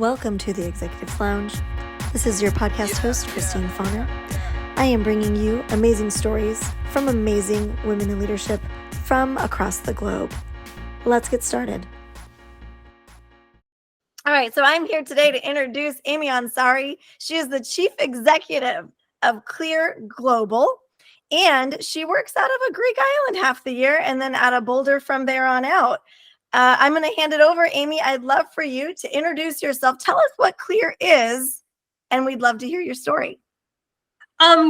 Welcome to the Executives Lounge. This is your podcast host, Christine Fauner. I am bringing you amazing stories from amazing women in leadership from across the globe. Let's get started. All right, so I'm here today to introduce Aimee Ansari. She is the Chief Executive of Clear Global, and she works out of a Greek island half the year and then out of Boulder from there on out. I'm going to hand it over. Aimee, I'd love for you to introduce yourself. Tell us what Clear is, and we'd love to hear your story.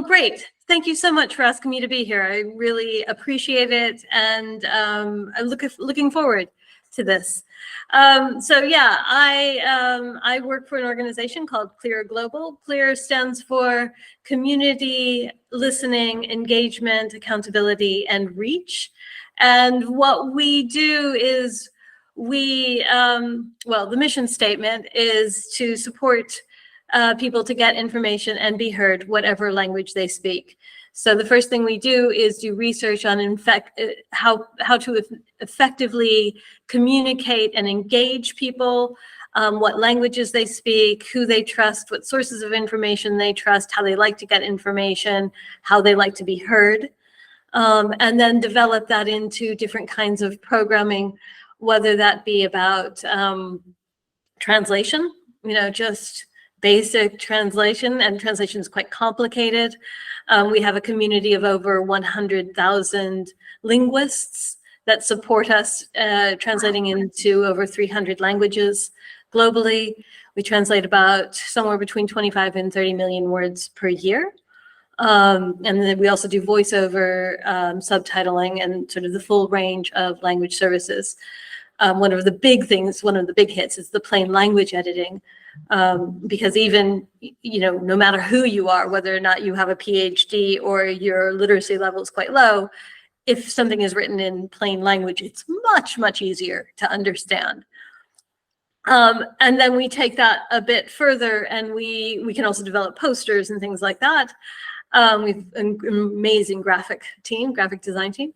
Great. Thank you so much for asking me to be here. I really appreciate it, and I'm looking forward to this. I work for an organization called Clear Global. Clear stands for Community, Listening, Engagement, Accountability, and Reach. And what we do is the mission statement is to support people to get information and be heard, whatever language they speak. So the first thing we do is do research on how to effectively communicate and engage people, what languages they speak, who they trust, what sources of information they trust, how they like to get information, how they like to be heard. And then develop that into different kinds of programming, whether that be about translation, just basic translation, and translation is quite complicated. We have a community of over 100,000 linguists that support us translating into over 300 languages globally. We translate about somewhere between 25 and 30 million words per year. And then we also do voiceover, subtitling, and sort of the full range of language services. One of the big hits is the plain language editing, because even, no matter who you are, whether or not you have a PhD or your literacy level is quite low, if something is written in plain language, it's much, much easier to understand. And then we take that a bit further, and we can also develop posters and things like that. We've an amazing graphic design team,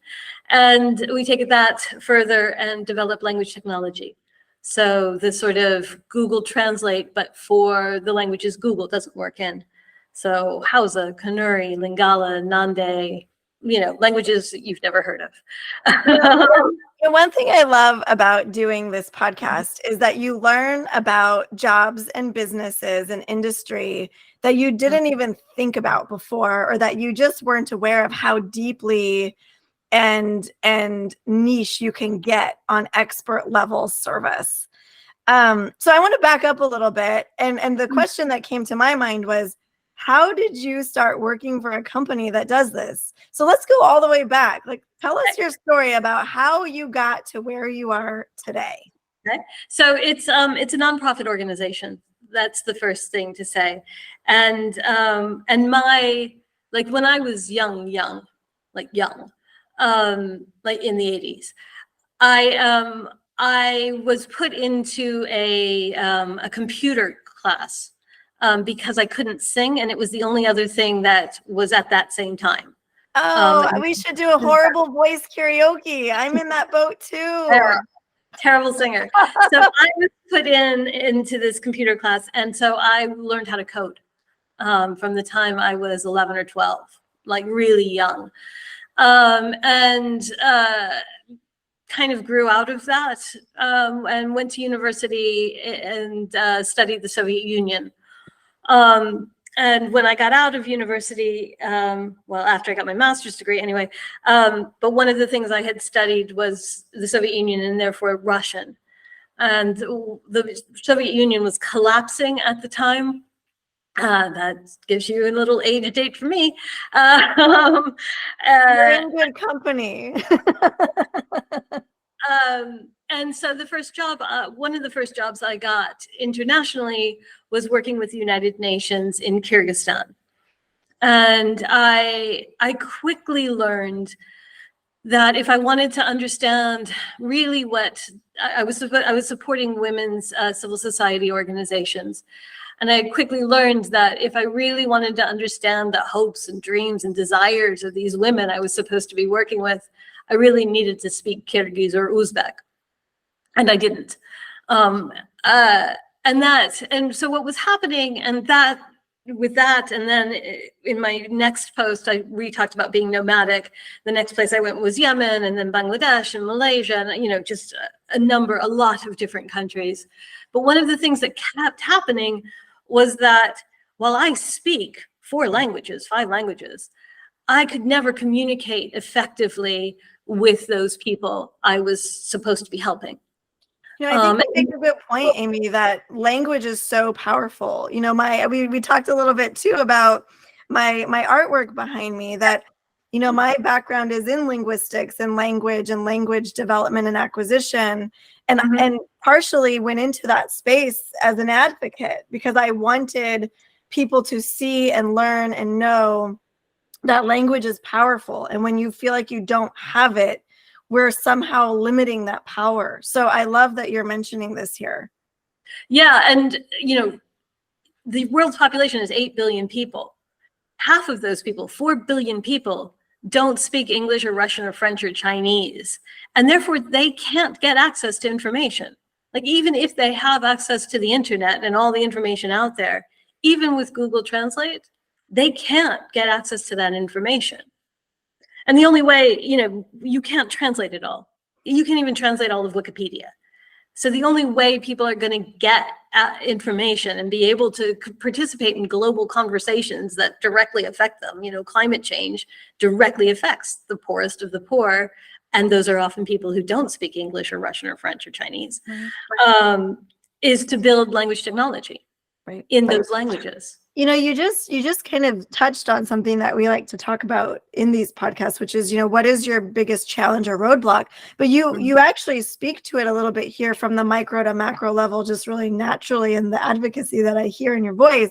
and we take that further and develop language technology. So the sort of Google Translate, but for the languages Google doesn't work in. So Hausa, Kanuri, Lingala, Nande, languages that you've never heard of. The one thing I love about doing this podcast is that you learn about jobs and businesses and industry that you didn't even think about before, or that you just weren't aware of how deeply and niche you can get on expert level service. So I want to back up a little bit. And the question that came to my mind was, how did you start working for a company that does this? So let's go all the way back. Tell us your story about how you got to where you are today. Okay. So it's a nonprofit organization. That's the first thing to say. And my, when I was young, in the 80s, I was put into a computer class because I couldn't sing, and it was the only other thing that was at that same time. We should do a horrible voice karaoke. I'm in that boat too. Terrible singer. So I was put into this computer class, and so I learned how to code from the time I was 11 or 12, really young, and kind of grew out of that, and went to university and studied the Soviet Union. And when I got out of university, after I got my master's degree anyway, but one of the things I had studied was the Soviet Union, and therefore Russian. And the Soviet Union was collapsing at the time. That gives you a little age date for me. You're in good company. And so the first job, one of the first jobs I got internationally was working with the United Nations in Kyrgyzstan. And I quickly learned that if I wanted to understand really what I was supporting women's civil society organizations. And I quickly learned that if I really wanted to understand the hopes and dreams and desires of these women I was supposed to be working with, I really needed to speak Kyrgyz or Uzbek. And I didn't. and so what was happening, and that with that, and then in my next post, we talked about being nomadic. The next place I went was Yemen, and then Bangladesh and Malaysia, and just a lot of different countries. But one of the things that kept happening was that while I speak 5 languages, I could never communicate effectively with those people I was supposed to be helping. I think you make a good point, Aimee, that language is so powerful. We talked a little bit too about my artwork behind me, that my background is in linguistics and language development and acquisition, and partially went into that space as an advocate because I wanted people to see and learn and know that language is powerful, and when you feel like you don't have it, we're somehow limiting that power. So I love that you're mentioning this here. Yeah, and the world's population is 8 billion people. Half of those people, 4 billion people, don't speak English or Russian or French or Chinese, and therefore they can't get access to information. Like, even if they have access to the internet and all the information out there, even with Google Translate, they can't get access to that information. And the only way, you can't translate it all. You can't even translate all of Wikipedia. So the only way people are going to get information and be able to participate in global conversations that directly affect them, climate change directly affects the poorest of the poor. And those are often people who don't speak English or Russian or French or Chinese, is to build language technology in those languages. You just kind of touched on something that we like to talk about in these podcasts, which is, what is your biggest challenge or roadblock? But you actually speak to it a little bit here from the micro to macro level, just really naturally in the advocacy that I hear in your voice,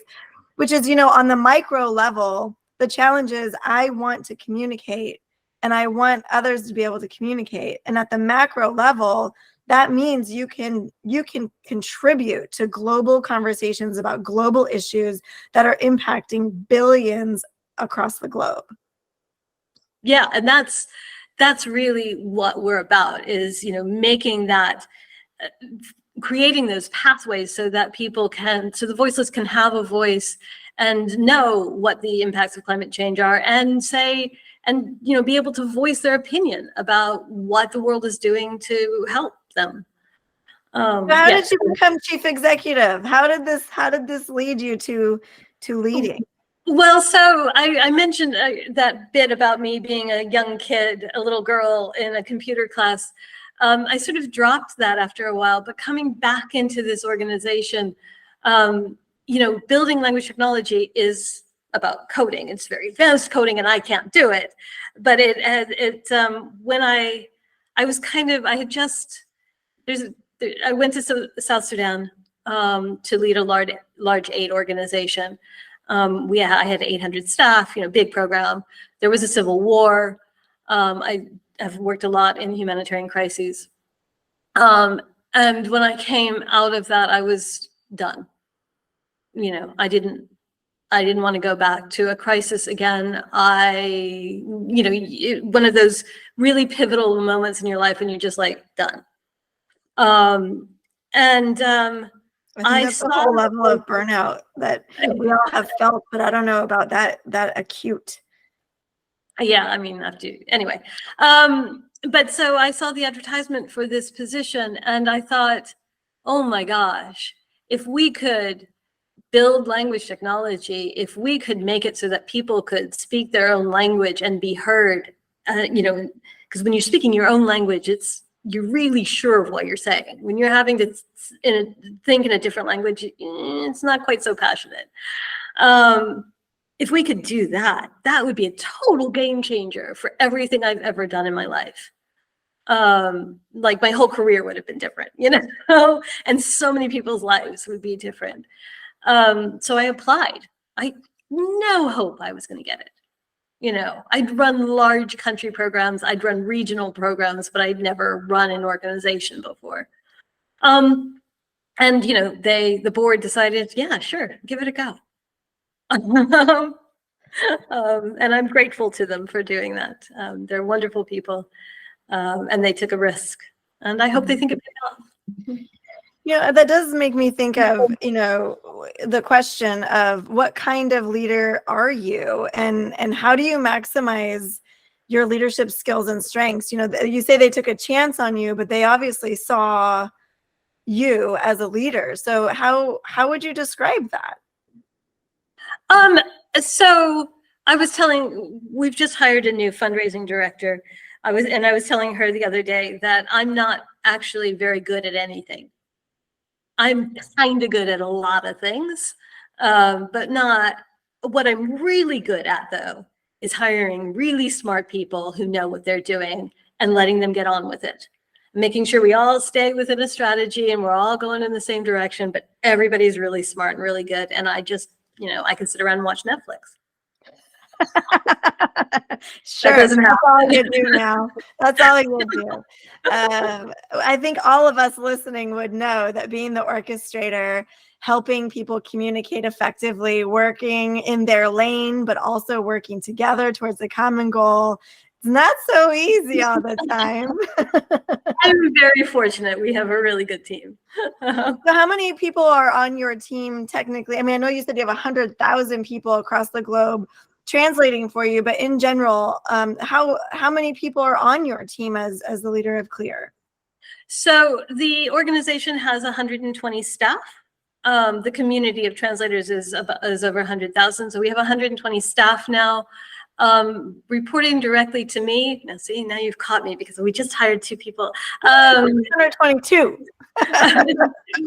which is, on the micro level, the challenge is I want to communicate and I want others to be able to communicate. And at the macro level, that means you can contribute to global conversations about global issues that are impacting billions across the globe. Yeah, and that's really what we're about, is making that, creating those pathways so that so the voiceless can have a voice and know what the impacts of climate change are, and say, and be able to voice their opinion about what the world is doing to help them. How did you become chief executive? How did this lead you to leading? Well, so I mentioned that bit about me being a young kid, a little girl in a computer class. I sort of dropped that after a while, but coming back into this organization, building language technology is about coding. It's very advanced coding, and I can't do it. But when I went to South Sudan to lead a large aid organization. I had 800 staff, big program. There was a civil war. I have worked a lot in humanitarian crises. And when I came out of that, I was done. I didn't want to go back to a crisis again. One of those really pivotal moments in your life when you're just like done. I think that's a whole level of burnout that we all have felt, but I don't know about that acute. Yeah, I mean, anyway. But so I saw the advertisement for this position, and I thought, oh my gosh, if we could build language technology, if we could make it so that people could speak their own language and be heard, because when you're speaking your own language, you're really sure of what you're saying. When you're having to think in a different language, it's not quite so passionate. If we could do that, that would be a total game changer for everything I've ever done in my life. Like my whole career would have been different, and so many people's lives would be different. So I applied. I had no hope I was going to get it. I'd run large country programs, I'd run regional programs, but I'd never run an organization before. And the board decided, yeah, sure, give it a go. And I'm grateful to them for doing that. They're wonderful people, and they took a risk, and I hope they think it paid off. That does make me think of, the question of what kind of leader are you, and how do you maximize your leadership skills and strengths? You say they took a chance on you, but they obviously saw you as a leader. So how would you describe that? So we've just hired a new fundraising director. I was telling her the other day that I'm not actually very good at anything. I'm kind of good at a lot of things, but not what I'm really good at, though, is hiring really smart people who know what they're doing and letting them get on with it. Making sure we all stay within a strategy and we're all going in the same direction, but everybody's really smart and really good. And I just, I can sit around and watch Netflix. Sure, that's all you do now. That's all you do. I think all of us listening would know that being the orchestrator, helping people communicate effectively, working in their lane, but also working together towards a common goal, it's not so easy all the time. I'm very fortunate. We have a really good team. So how many people are on your team technically? I mean, I know you said you have 100,000 people across the globe translating for you, but in general, how many people are on your team as the leader of CLEAR? So the organization has 120 staff. The community of translators is over 100,000. So we have 120 staff now, reporting directly to me. Now, see, now you've caught me because we just hired 2 people. 122.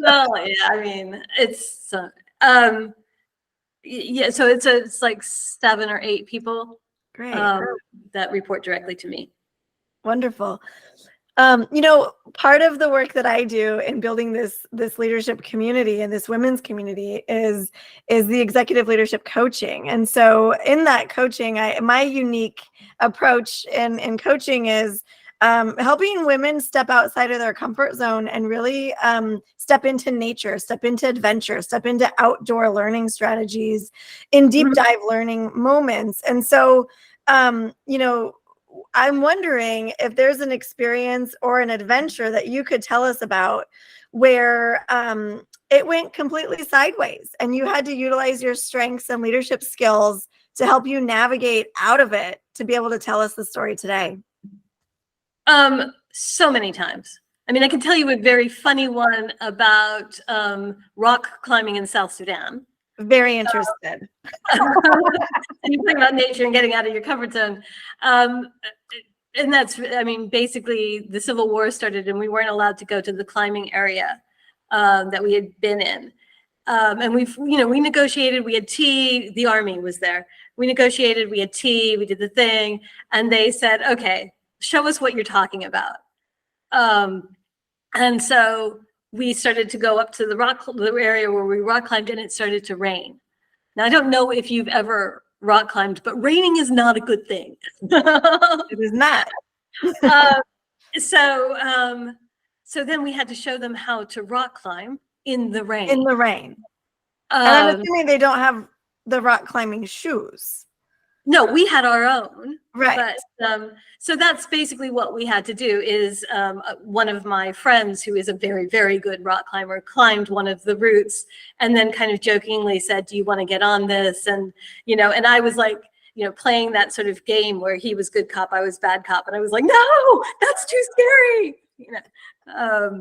Well, yeah, I mean, it's yeah. So it's like 7 or 8 people. Great. That report directly to me. Wonderful. Part of the work that I do in building this leadership community and this women's community is the executive leadership coaching. And so in that coaching, my unique approach in coaching is helping women step outside of their comfort zone and really step into nature, step into adventure, step into outdoor learning strategies in deep dive learning moments. And so, I'm wondering if there's an experience or an adventure that you could tell us about where it went completely sideways and you had to utilize your strengths and leadership skills to help you navigate out of it to be able to tell us the story today. So many times. I mean, I can tell you a very funny one about rock climbing in South Sudan. Very interested. And you're talking about nature and getting out of your comfort zone. And that's, I mean, basically the Civil War started and we weren't allowed to go to the climbing area that we had been in. And we negotiated, we had tea, the army was there. We negotiated, we had tea, we did the thing. And they said, okay, show us what you're talking about. And so we started to go up to the area where we rock climbed and it started to rain. Now, I don't know if you've ever rock climbed, but raining is not a good thing. It is not. So then we had to show them how to rock climb in the rain. In the rain. And I'm assuming they don't have the rock climbing shoes. No, we had our own. Right. But so that's basically what we had to do is one of my friends who is a very, very good rock climber climbed one of the routes and then kind of jokingly said, do you want to get on this? And, and I was like, playing that sort of game where he was good cop, I was bad cop. And I was like, no, that's too scary. I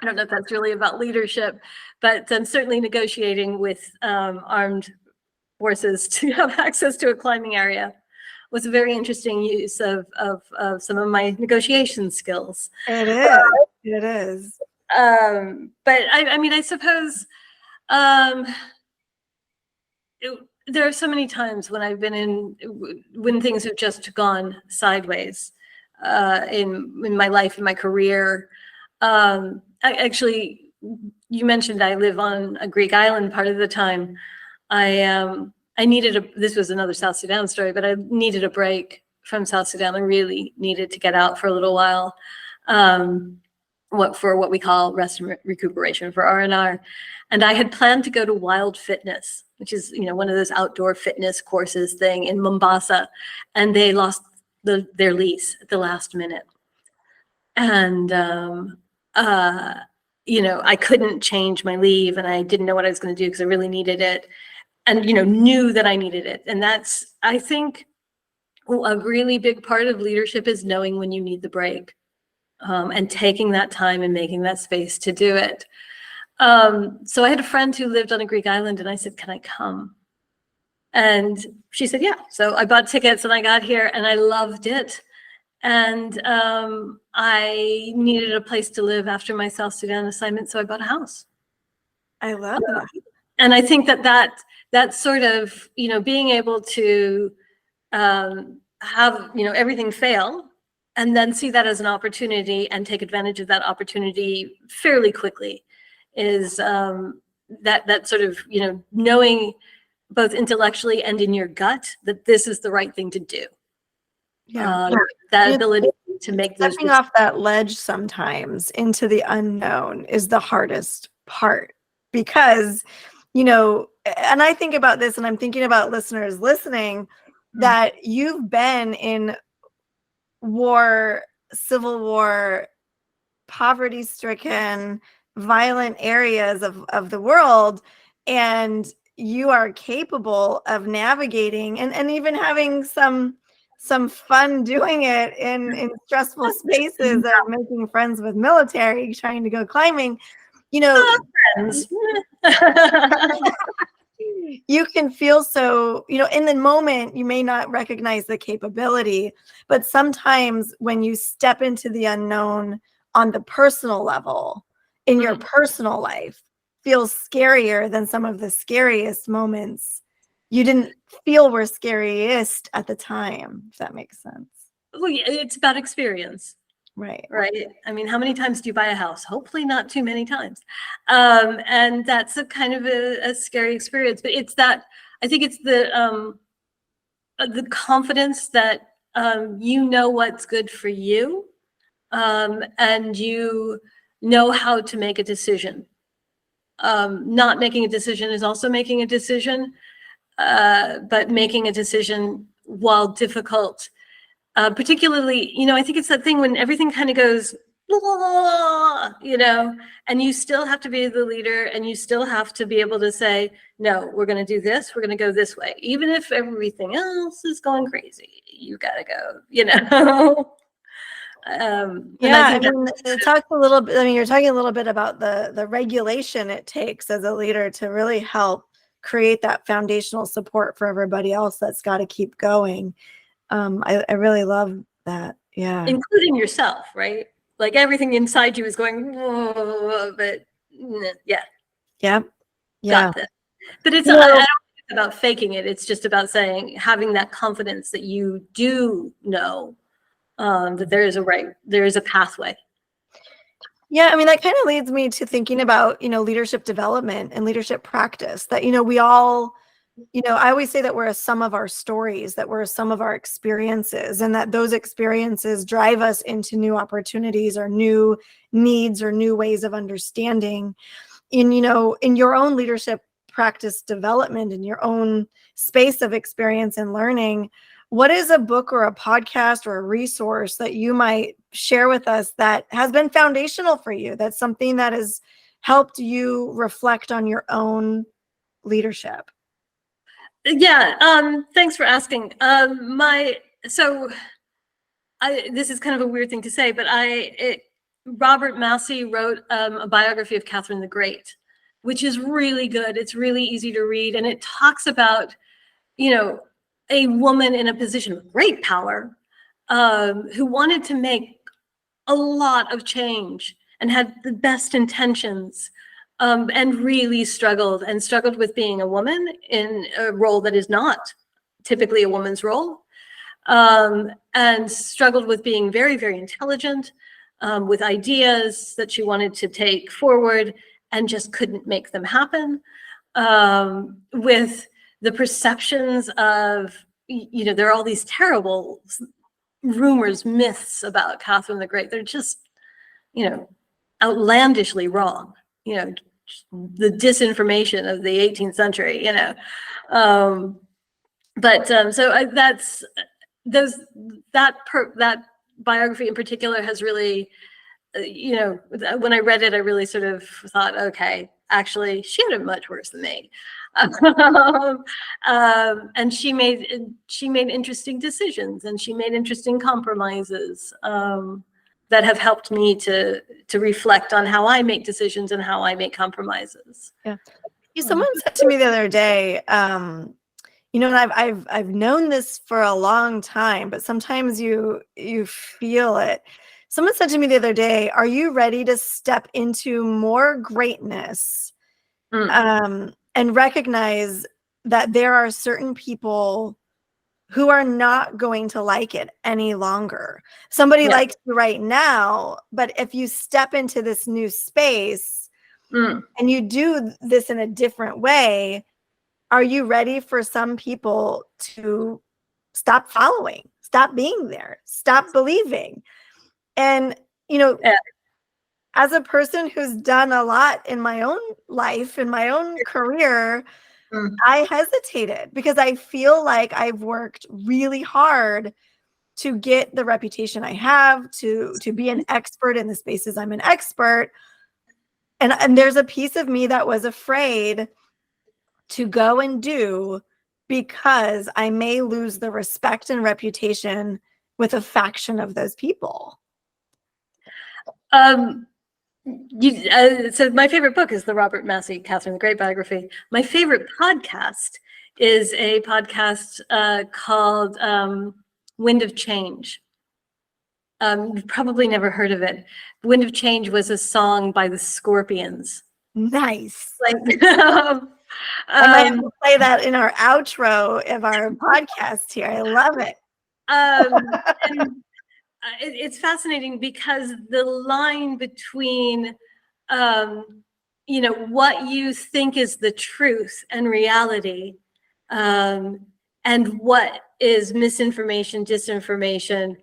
don't know if that's really about leadership, but certainly negotiating with armed forces to have access to a climbing area was a very interesting use of some of my negotiation skills. It is. It is. But I mean, I suppose there are so many times when I've been when things have just gone sideways in my life, in my career. Actually, you mentioned I live on a Greek island part of the time. I needed this was another South Sudan story, but I needed a break from South Sudan. I really needed to get out for a little while, what we call rest and recuperation, for R&R. And I had planned to go to Wild Fitness, which is, one of those outdoor fitness courses thing in Mombasa. And they lost their lease at the last minute. And I couldn't change my leave, and I didn't know what I was going to do because I really needed it, and knew that I needed it. And that's, I think, a really big part of leadership is knowing when you need the break, and taking that time and making that space to do it. So I had a friend who lived on a Greek island, and I said, "Can I come?" And she said, "Yeah." So I bought tickets and I got here, and I loved it. And I needed a place to live after my South Sudan assignment, so I bought a house. I love that. And I think that sort of, being able to have, everything fail, and then see that as an opportunity and take advantage of that opportunity fairly quickly is that sort of, knowing both intellectually and in your gut that this is the right thing to do. Yeah. That ability to make those stepping off that ledge sometimes into the unknown is the hardest part, because and I think about this, and I'm thinking about listeners listening, that you've been in war, civil war, poverty-stricken, violent areas of the world, and you are capable of navigating and even having some fun doing it in stressful spaces of making friends with military, trying to go climbing. friends. You can feel so, in the moment, you may not recognize the capability, but sometimes when you step into the unknown on the personal level in your personal life, feels scarier than some of the scariest moments you didn't feel were scariest at the time, if that makes sense. Well, yeah, it's about experience. Right. I mean, how many times do you buy a house? Hopefully not too many times. And that's a kind of a scary experience, but it's that, I think it's the confidence that you know what's good for you, and you know how to make a decision. Not making a decision is also making a decision, but making a decision while difficult, particularly, I think it's that thing when everything kind of goes, and you still have to be the leader, and you still have to be able to say, no, we're going to do this. We're going to go this way. Even if everything else is going crazy, you got to go, Yeah, it talks a little bit. I mean, you're talking a little bit about the regulation it takes as a leader to really help create that foundational support for everybody else that's got to keep going. I really love that. Yeah, including yourself, right? Like everything inside you is going, whoa, but yeah, yeah. got this. But it's I don't think it's about faking it. It's just about having that confidence that you do know that there is a pathway. Yeah, I mean, that kind of leads me to thinking about, leadership development and leadership practice, that, we all, I always say that we're a sum of our stories, that we're a sum of our experiences, and that those experiences drive us into new opportunities or new needs or new ways of understanding. In your own leadership practice development, in your own space of experience and learning, what is a book or a podcast or a resource that you might share with us that has been foundational for you? That's something that has helped you reflect on your own leadership. Yeah, thanks for asking. This is kind of a weird thing to say, but Robert Massey wrote a biography of Catherine the Great, which is really good. It's really easy to read, and it talks about, a woman in a position of great power, who wanted to make a lot of change and had the best intentions, and really struggled with being a woman in a role that is not typically a woman's role, and struggled with being very, very intelligent, with ideas that she wanted to take forward and just couldn't make them happen, with the perceptions of, there are all these terrible rumors, myths about Catherine the Great. They're just, outlandishly wrong, the disinformation of the 18th century, so that biography in particular has really you know, when I read it, I really sort of thought, okay, actually, she had it much worse than me. And she made interesting decisions, and she made interesting compromises that have helped me to reflect on how I make decisions and how I make compromises. Yeah. Someone said to me the other day, you know, and I've known this for a long time, but sometimes you feel it. Someone said to me the other day, "Are you ready to step into more greatness, and recognize that there are certain people who are not going to like it any longer? Somebody likes you right now, but if you step into this new space and you do this in a different way, are you ready for some people to stop following, stop being there, stop believing?" And, you know, as a person who's done a lot in my own life, in my own career, I hesitated because I feel like I've worked really hard to get the reputation I have, to be an expert in the spaces I'm an expert. And there's a piece of me that was afraid to go and do, because I may lose the respect and reputation with a faction of those people. So my favorite book is the Robert Massey, Catherine the Great biography. My favorite podcast is a podcast called Wind of Change. You've probably never heard of it. Wind of Change was a song by the Scorpions. Nice. Like, I might have to play that in our outro of our podcast here. I love it. And it's fascinating because the line between, you know, what you think is the truth and reality, and what is misinformation, disinformation,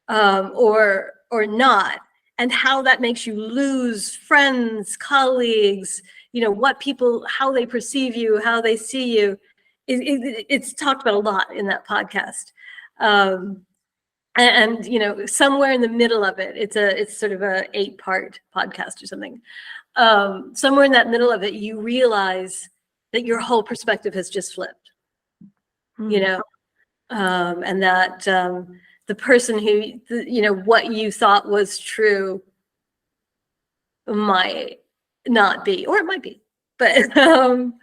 or not, and how that makes you lose friends, colleagues, you know, what people, how they perceive you, how they see you. It's talked about a lot in that podcast. And you know, somewhere in the middle of it, it's sort of a 8-part podcast or something. Somewhere in that middle of it, you realize that your whole perspective has just flipped, you know, and that the person who, you know, what you thought was true might not be, or it might be. But and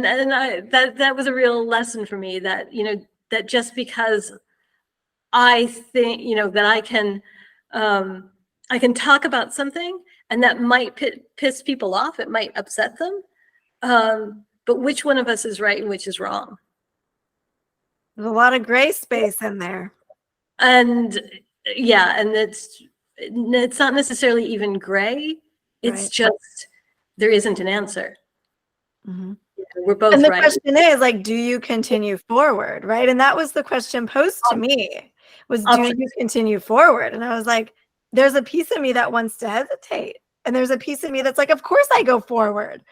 that was a real lesson for me, that, you know, that just because I think, you know, that I can talk about something and that might piss people off, it might upset them, but which one of us is right and which is wrong? There's a lot of gray space in there. And yeah, and it's not necessarily even gray. It's just, there isn't an answer. We're both right. And the question is, like, do you continue forward, right? And that was the question posed to me, was, do you continue forward? And I was like, there's a piece of me that wants to hesitate, and there's a piece of me that's like, of course I go forward.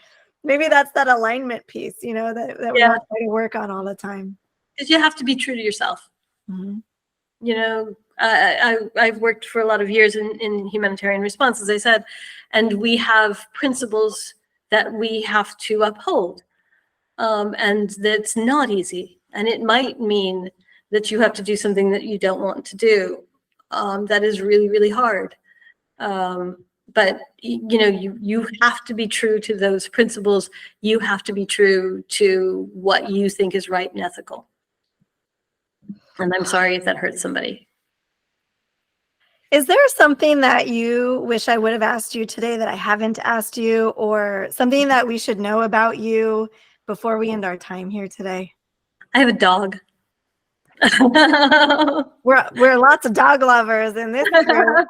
Maybe that's that alignment piece, you know, that we all try to work on all the time. Because you have to be true to yourself. You know, I've worked for a lot of years in humanitarian response, as I said, and we have principles that we have to uphold. And that's not easy. And it might mean that you have to do something that you don't want to do. That is really, really hard. But you know, you have to be true to those principles. You have to be true to what you think is right and ethical. And I'm sorry if that hurts somebody. Is there something that you wish I would have asked you today that I haven't asked you, or something that we should know about you before we end our time here today? I have a dog. We're lots of dog lovers in this group.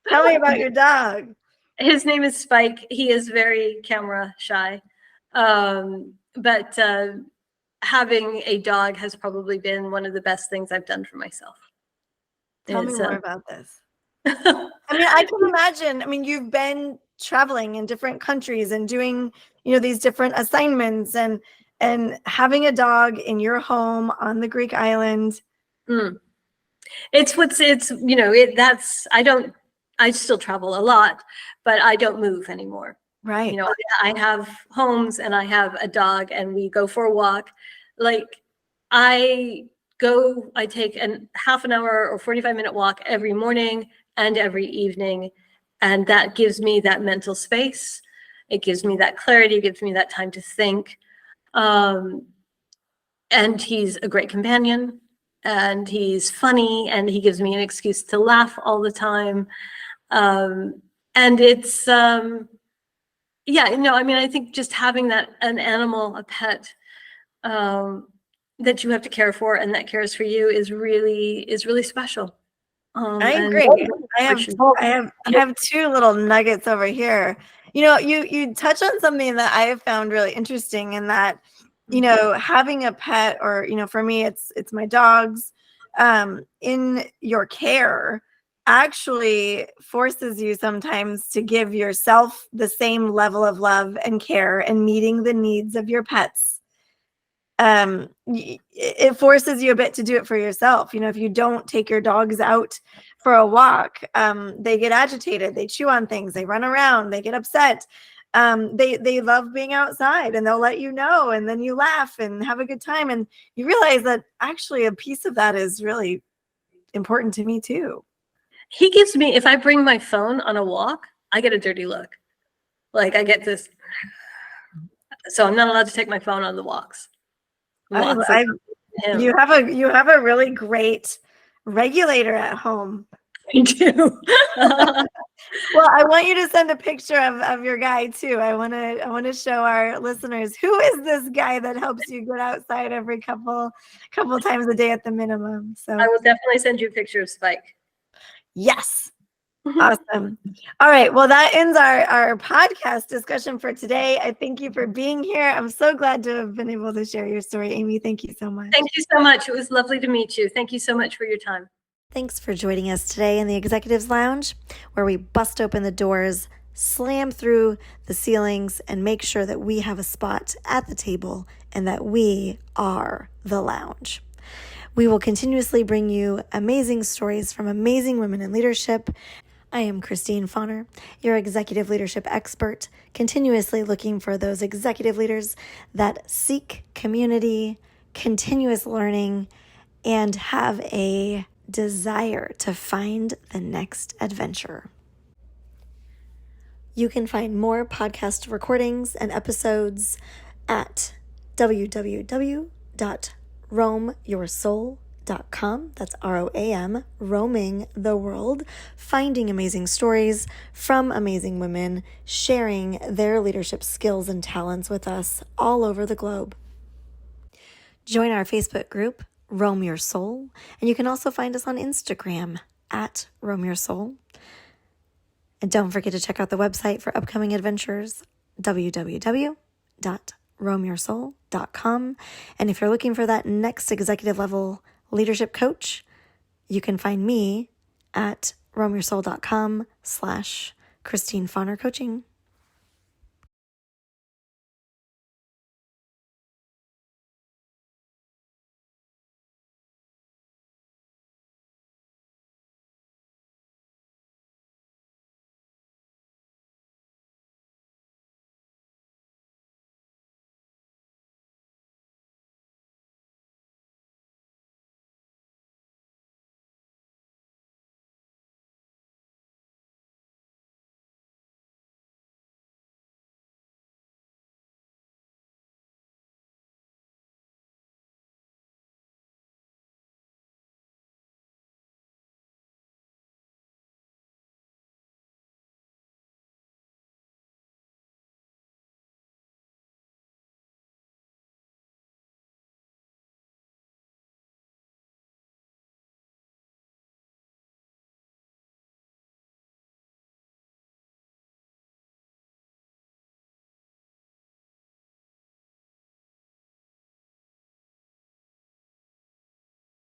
Tell me about your dog. His name is Spike. He is very camera shy. But having a dog has probably been one of the best things I've done for myself. Tell me more about this. I mean, I can imagine. I mean, you've been traveling in different countries and doing, you know, these different assignments, and having a dog in your home on the Greek island. It's you know, that's, I don't I still travel a lot, but I don't move anymore. Right. You know, I have homes and I have a dog and we go for a walk. Like I take an half an hour or 45-minute walk every morning and every evening. And that gives me that mental space. It gives me that clarity, it gives me that time to think. And he's a great companion and he's funny and he gives me an excuse to laugh all the time. And it's, yeah, no, I mean, I think just having an animal, a pet, that you have to care for and that cares for you is really special. I And agree. I have two little nuggets over here. You touch on something that I have found really interesting in that, having a pet, or, for me, it's my dogs, in your care actually forces you sometimes to give yourself the same level of love and care and meeting the needs of your pets. It forces you a bit to do it for yourself. If you don't take your dogs out for a walk, they get agitated, they chew on things, they run around, they get upset. They love being outside, and they'll let you know, and then you laugh and have a good time, and you realize that actually a piece of that is really important to me too. he gives me, if I bring my phone on a walk, I get a dirty look. Like I get this, so I'm not allowed to take my phone on the walks. You have a really great regulator at home. I do. Well, I want you to send a picture of your guy too. I want to show our listeners, who is this guy that helps you get outside every couple times a day at the minimum. So I will definitely send you a picture of Spike. Yes. Awesome. All right. Well, that ends our podcast discussion for today. I thank you for being here. I'm so glad to have been able to share your story, Aimee. Thank you so much. Thank you so much. It was lovely to meet you. Thank you so much for your time. Thanks for joining us today in the Executives Lounge, where we bust open the doors, slam through the ceilings, and make sure that we have a spot at the table and that we are the lounge. We will continuously bring you amazing stories from amazing women in leadership. I am Christine Fauner, your executive leadership expert, continuously looking for those executive leaders that seek community, continuous learning, and have a desire to find the next adventure. You can find more podcast recordings and episodes at www.roamyoursoul.com. That's ROAM, roaming the world, finding amazing stories from amazing women, sharing their leadership skills and talents with us all over the globe. Join our Facebook group, Roam Your Soul, and you can also find us on Instagram at Roam Your Soul. And don't forget to check out the website for upcoming adventures, www.roamyoursoul.com. And if you're looking for that next executive level leadership coach, you can find me at roamyoursoul.com/Christine Fauner Coaching.